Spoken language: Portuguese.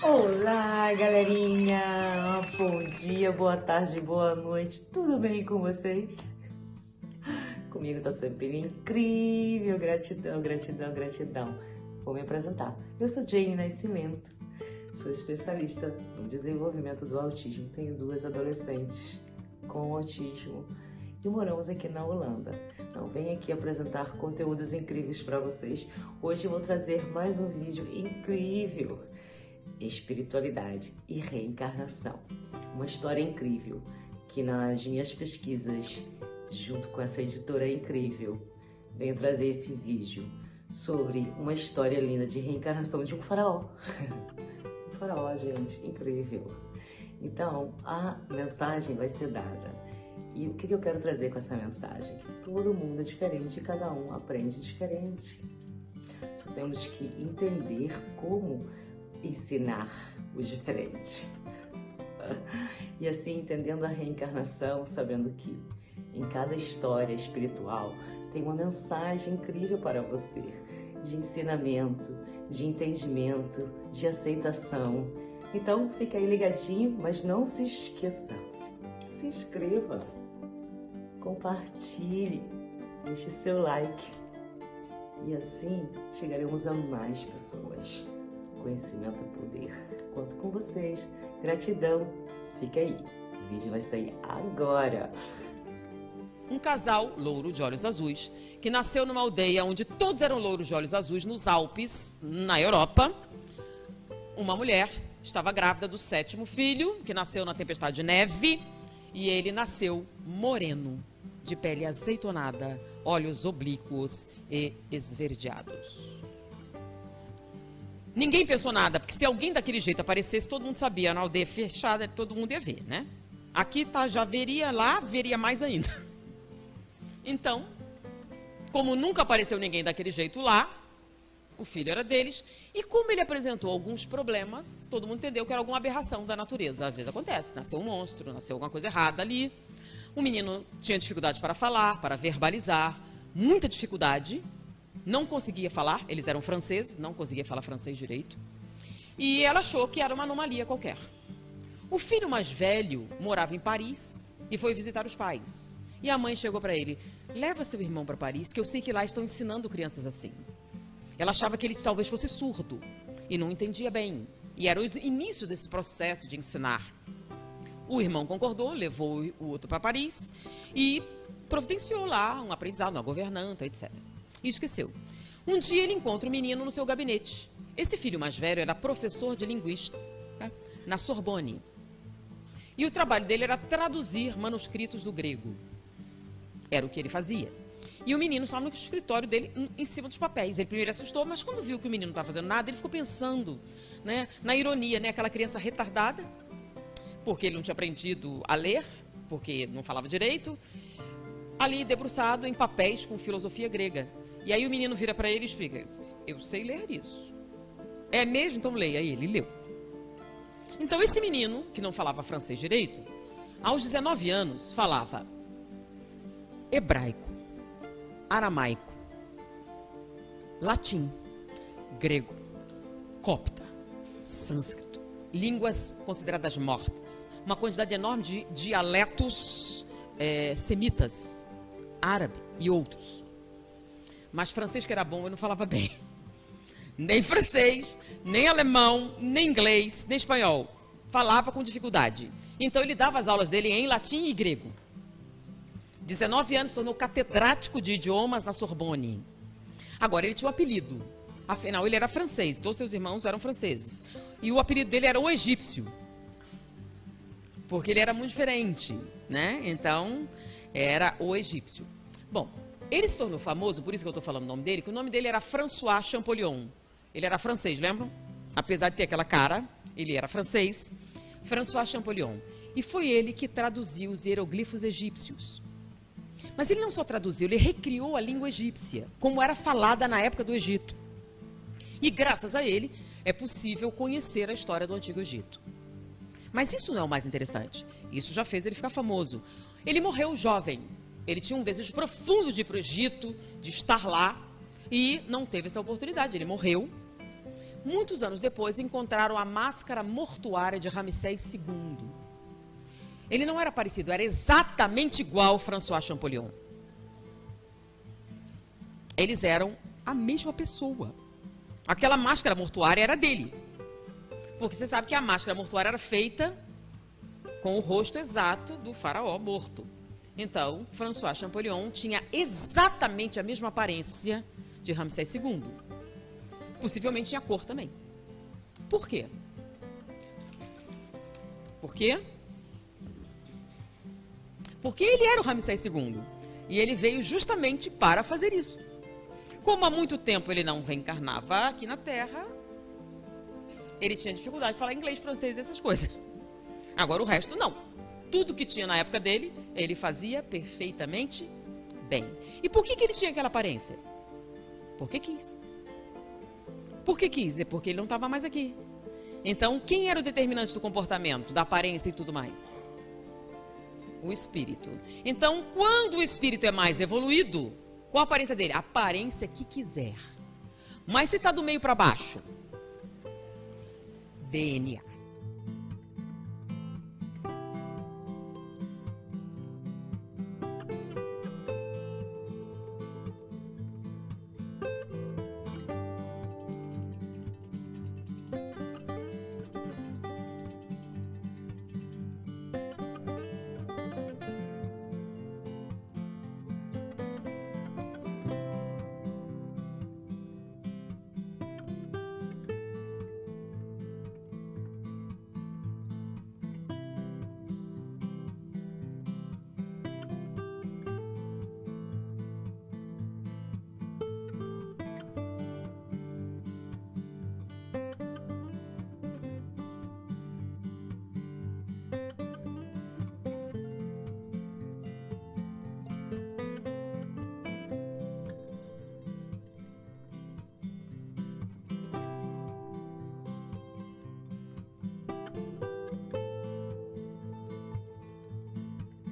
Olá, galerinha! Bom dia, boa tarde, boa noite. Tudo bem com vocês? Comigo tá sempre incrível. Gratidão, gratidão, gratidão. Vou me apresentar. Eu sou Jane Nascimento. Sou especialista no desenvolvimento do autismo. Tenho 2 adolescentes com autismo e moramos aqui na Holanda. Então, venho aqui apresentar conteúdos incríveis para vocês. Hoje eu vou trazer mais um vídeo incrível. Espiritualidade e reencarnação. Uma história incrível que nas minhas pesquisas, junto com essa editora incrível, venho trazer esse vídeo sobre uma história linda de reencarnação de um faraó. Um faraó, gente, incrível. Então, a mensagem vai ser dada. E o que eu quero trazer com essa mensagem? Que todo mundo é diferente e cada um aprende diferente. Só temos que entender como ensinar os diferentes. E assim, entendendo a reencarnação, sabendo que em cada história espiritual tem uma mensagem incrível para você, de ensinamento, de entendimento, de aceitação. Então, fica aí ligadinho, mas não se esqueça. Se inscreva, compartilhe, deixe seu like. E assim, chegaremos a mais pessoas. Conhecimento é poder. Conto com vocês. Gratidão. Fica aí. O vídeo vai sair agora. Um casal louro de olhos azuis que nasceu numa aldeia onde todos eram louros de olhos azuis, nos Alpes, na Europa. Uma mulher estava grávida do 7º filho, que nasceu na tempestade de neve, e ele nasceu moreno, de pele azeitonada, olhos oblíquos e esverdeados. Ninguém pensou nada, porque se alguém daquele jeito aparecesse, todo mundo sabia, na aldeia fechada, todo mundo ia ver, né? Aqui tá, já veria, lá veria mais ainda. Então, como nunca apareceu ninguém daquele jeito lá, o filho era deles, e como ele apresentou alguns problemas, todo mundo entendeu que era alguma aberração da natureza. Às vezes acontece, nasceu um monstro, nasceu alguma coisa errada ali. O menino tinha dificuldade para falar, para verbalizar, muita dificuldade. Não conseguia falar, eles eram franceses, não conseguia falar francês direito. E ela achou que era uma anomalia qualquer. O filho mais velho morava em Paris e foi visitar os pais. E a mãe chegou para ele: leva seu irmão para Paris, que eu sei que lá estão ensinando crianças assim. Ela achava que ele talvez fosse surdo e não entendia bem. E era o início desse processo de ensinar. O irmão concordou, levou o outro para Paris e providenciou lá um aprendizado, uma governanta, etc. E esqueceu. Um dia ele encontra o menino no seu gabinete. Esse filho mais velho era professor de linguística na Sorbonne. E o trabalho dele era traduzir manuscritos do grego. Era o que ele fazia. E o menino estava no escritório dele, em cima dos papéis. Ele primeiro assustou, mas quando viu que o menino não estava fazendo nada, ele ficou pensando, né, na ironia, né, aquela criança retardada, porque ele não tinha aprendido a ler, porque não falava direito, ali debruçado em papéis com filosofia grega. E aí o menino vira para ele e explica: eu sei ler isso. É mesmo? Então leia. Aí ele leu. Então esse menino, que não falava francês direito, aos 19 anos falava hebraico, aramaico, latim, grego, copta, sânscrito, línguas consideradas mortas, uma quantidade enorme de dialetos semitas, árabe e outros. Mas francês, que era bom, eu não falava bem. Nem francês, nem alemão, nem inglês, nem espanhol. Falava com dificuldade. Então ele dava as aulas dele em latim e grego. 19 anos, se tornou catedrático de idiomas na Sorbonne. Agora, ele tinha um apelido. Afinal, ele era francês, todos seus irmãos eram franceses. E o apelido dele era o egípcio. Porque ele era muito diferente, né? Então, era o egípcio. Bom, ele se tornou famoso, por isso que eu estou falando o nome dele, que o nome dele era François Champollion. Ele era francês, lembram? Apesar de ter aquela cara, ele era francês. François Champollion. E foi ele que traduziu os hieroglifos egípcios. Mas ele não só traduziu, ele recriou a língua egípcia, como era falada na época do Egito. E graças a ele, é possível conhecer a história do Antigo Egito. Mas isso não é o mais interessante. Isso já fez ele ficar famoso. Ele morreu jovem. Ele tinha um desejo profundo de ir para o Egito, de estar lá, e não teve essa oportunidade. Ele morreu. Muitos anos depois, encontraram a máscara mortuária de Ramsés II. Ele não era parecido, era exatamente igual ao François Champollion. Eles eram a mesma pessoa. Aquela máscara mortuária era dele. Porque você sabe que a máscara mortuária era feita com o rosto exato do faraó morto. Então, François Champollion tinha exatamente a mesma aparência de Ramsés II. Possivelmente tinha cor também. Por quê? Por quê? Porque ele era o Ramsés II. E ele veio justamente para fazer isso. Como há muito tempo ele não reencarnava aqui na Terra, ele tinha dificuldade de falar inglês, francês e essas coisas. Agora o resto não. Tudo que tinha na época dele, ele fazia perfeitamente bem. E por que ele tinha aquela aparência? Porque quis. Por que quis? É porque ele não estava mais aqui. Então, quem era o determinante do comportamento, da aparência e tudo mais? O espírito. Então, quando o espírito é mais evoluído, qual a aparência dele? A aparência que quiser. Mas se está do meio para baixo, DNA.